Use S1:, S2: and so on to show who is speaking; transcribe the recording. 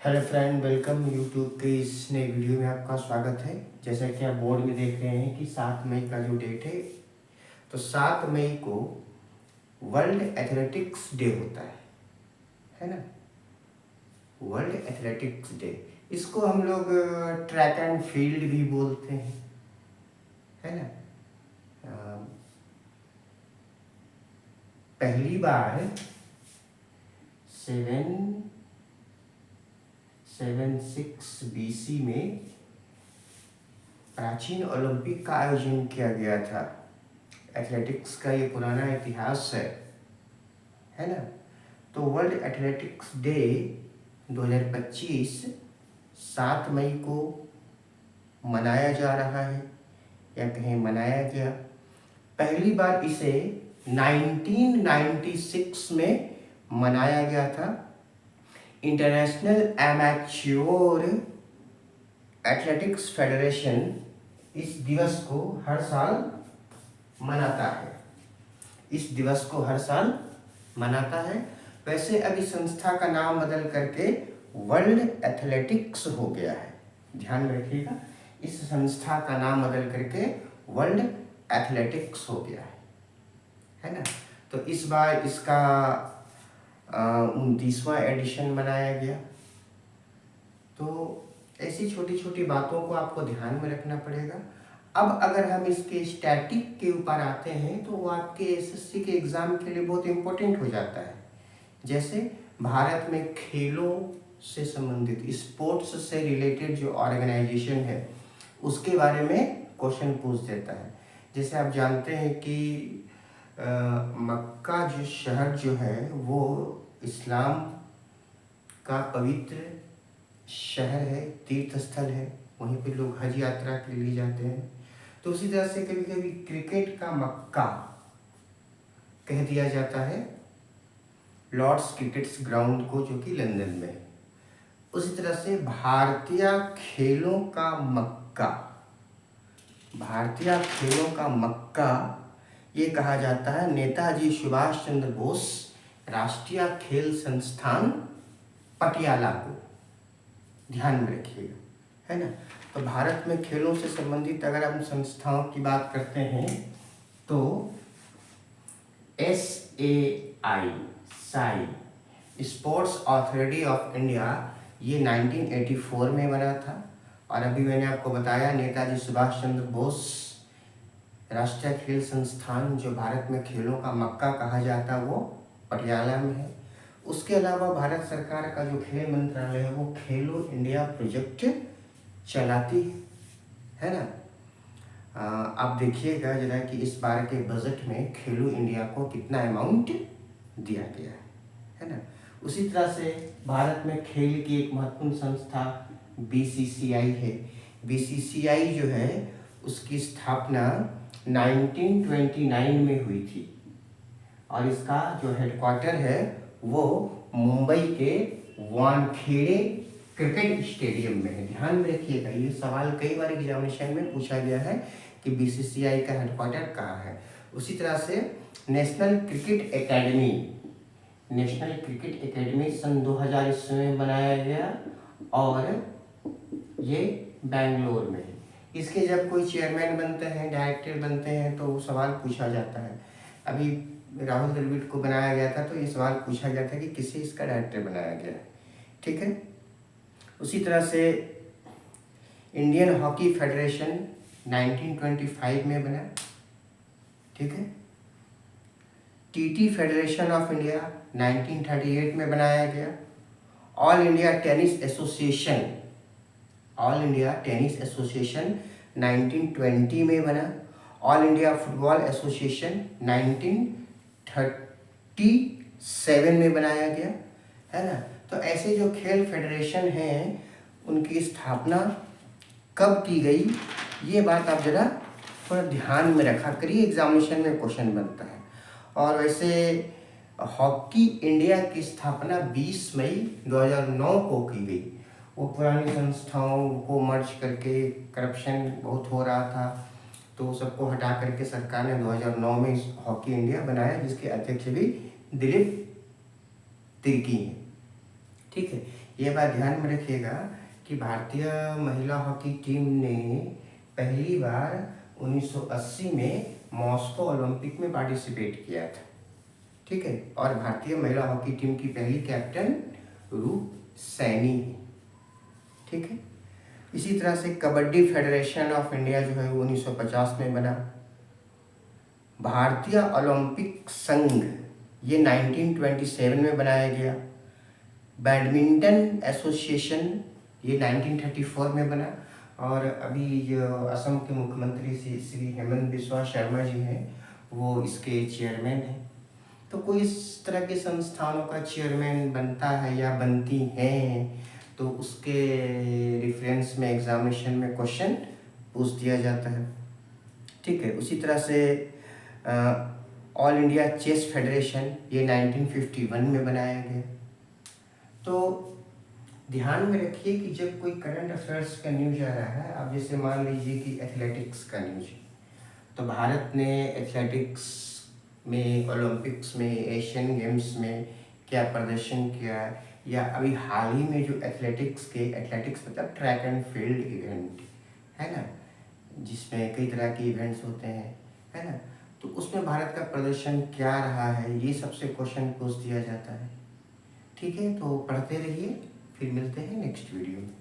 S1: Hello friend, welcome YouTube के इस नए वीडियो में आपका स्वागत है। जैसा कि आप बोर्ड में देख रहे हैं कि 7 मई का जो डेट है, तो 7 मई को वर्ल्ड एथलेटिक्स डे होता है ना। वर्ल्ड एथलेटिक्स डे, इसको हम लोग ट्रैक एंड फील्ड भी बोलते हैं, है ना। अ, पहली बार 776 BC में प्राचीन ओलंपिक का आयोजन किया गया था। एथलेटिक्स का ये पुराना इतिहास है ना। तो वर्ल्ड एथलेटिक्स डे 2025 7 मई को मनाया जा रहा है या कहीं मनाया गया। पहली बार इसे 1996 में मनाया गया था। इंटरनेशनल एमेच्योर एथलेटिक्स फेडरेशन इस दिवस को हर साल मनाता है। इस दिवस को हर साल मनाता है। वैसे अभी संस्था का नाम बदल करके वर्ल्ड एथलेटिक्स हो गया है, ध्यान में रखिएगा। इस संस्था का नाम बदल करके वर्ल्ड एथलेटिक्स हो गया है ना। तो इस बार इसका 29वां एडिशन मनाया गया। तो ऐसी छोटी छोटी बातों को आपको ध्यान में रखना पड़ेगा। अब अगर हम इसके स्टैटिक के ऊपर आते हैं तो वो आपके एसएससी के एग्ज़ाम के लिए बहुत इम्पोर्टेंट हो जाता है। जैसे भारत में खेलों से संबंधित, स्पोर्ट्स से रिलेटेड जो ऑर्गेनाइजेशन है उसके बारे में क्वेश्चन पूछ देता है। जैसे आप जानते हैं कि मक्का जो शहर जो है वो इस्लाम का पवित्र शहर है, तीर्थ स्थल है। वहीं पे लोग हज यात्रा के लिए जाते हैं। तो उसी तरह से कभी कभी क्रिकेट का मक्का कह दिया जाता है लॉर्ड्स क्रिकेट्स ग्राउंड को, जो कि लंदन में है। उसी तरह से भारतीय खेलों का मक्का, भारतीय खेलों का मक्का ये कहा जाता है नेताजी सुभाष चंद्र बोस राष्ट्रीय खेल संस्थान पटियाला को, ध्यान में रखिएगा, है ना। तो भारत में खेलों से संबंधित अगर हम संस्थाओं की बात करते हैं तो SAI Sai sports authority of India ये 1984 में बना था। और अभी मैंने आपको बताया नेताजी सुभाष चंद्र बोस राष्ट्रीय खेल संस्थान जो भारत में खेलों का मक्का कहा जाता है वो पटियाला में है। उसके अलावा भारत सरकार का जो खेल मंत्रालय है वो खेलो इंडिया प्रोजेक्ट चलाती है ना। आप देखिएगा जरा कि इस बार के बजट में खेलो इंडिया को कितना अमाउंट दिया गया है ना। उसी तरह से भारत में खेल की एक महत्वपूर्ण संस्था BCCI है। BCCI जो है उसकी स्थापना 1929 में हुई थी और इसका जो हेडक्वार्टर है वो मुंबई के वानखेड़े क्रिकेट स्टेडियम में है। ध्यान में रखिएगा, ये सवाल कई बार एग्जामिनेशन में पूछा गया है कि BCCI का हेडक्वार्टर कहाँ है। उसी तरह से नेशनल क्रिकेट एकेडमी सन 2000 ईस्वी में बनाया गया और ये बेंगलोर में है। इसके जब कोई चेयरमैन बनते हैं, डायरेक्टर बनते हैं तो सवाल पूछा जाता है। अभी राहुल द्रविड़ को बनाया गया था तो ये सवाल पूछा गया था कि किसे इसका डायरेक्टर बनाया गया है, ठीक है। उसी तरह से इंडियन हॉकी फेडरेशन 1925 में बना, ठीक है। TT फेडरेशन ऑफ इंडिया 1938 में बनाया गया। ऑल इंडिया टेनिस एसोसिएशन 1920 में बना। ऑल इंडिया फुटबॉल एसोसिएशन 1937 में बनाया गया, है ना। तो ऐसे जो खेल फेडरेशन हैं उनकी स्थापना कब की गई, ये बात आप जरा थोड़ा ध्यान में रखा करिए, एग्जामिनेशन में क्वेश्चन बनता है। और वैसे हॉकी इंडिया की स्थापना 20 मई 2009 को की गई। वो पुरानी संस्थाओं को मर्ज करके करप्शन बहुत हो रहा था तो सबको हटा करके सरकार ने 2009 में हॉकी इंडिया बनाया, जिसके अध्यक्ष भी दिलीप तिर्की हैं, ठीक है। ये बात ध्यान में रखिएगा कि भारतीय महिला हॉकी टीम ने पहली बार 1980 में मॉस्को ओलंपिक में पार्टिसिपेट किया था, ठीक है। और भारतीय महिला हॉकी टीम की पहली कैप्टन रूप सैनी है, ठीक है। इसी तरह से कबड्डी फेडरेशन ऑफ इंडिया जो है वो 1950 में बना। भारतीय ओलंपिक संघ ये 1927 में बनाया गया। बैडमिंटन एसोसिएशन ये 1934 में बना। और अभी जो असम के मुख्यमंत्री श्री हेमंत बिस्वा शर्मा जी हैं वो इसके चेयरमैन हैं। तो कोई इस तरह के संस्थानों का चेयरमैन बनता है या बनती हैं तो उसके रेफरेंस में एग्जामिनेशन में क्वेश्चन पूछ दिया जाता है, ठीक है। उसी तरह से ऑल इंडिया चेस फेडरेशन ये 1951 में बनाया गया। तो ध्यान में रखिए कि जब कोई करंट अफेयर्स का न्यूज आ रहा है, अब जैसे मान लीजिए कि एथलेटिक्स का न्यूज है, तो भारत ने एथलेटिक्स में, ओलंपिक्स में, एशियन गेम्स में क्या प्रदर्शन किया, या अभी हाल ही में जो एथलेटिक्स मतलब ट्रैक एंड फील्ड इवेंट है ना, जिसमें कई तरह के इवेंट्स होते हैं, है ना, तो उसमें भारत का प्रदर्शन क्या रहा है, ये सबसे क्वेश्चन पूछ दिया जाता है, ठीक है। तो पढ़ते रहिए, फिर मिलते हैं नेक्स्ट वीडियो में।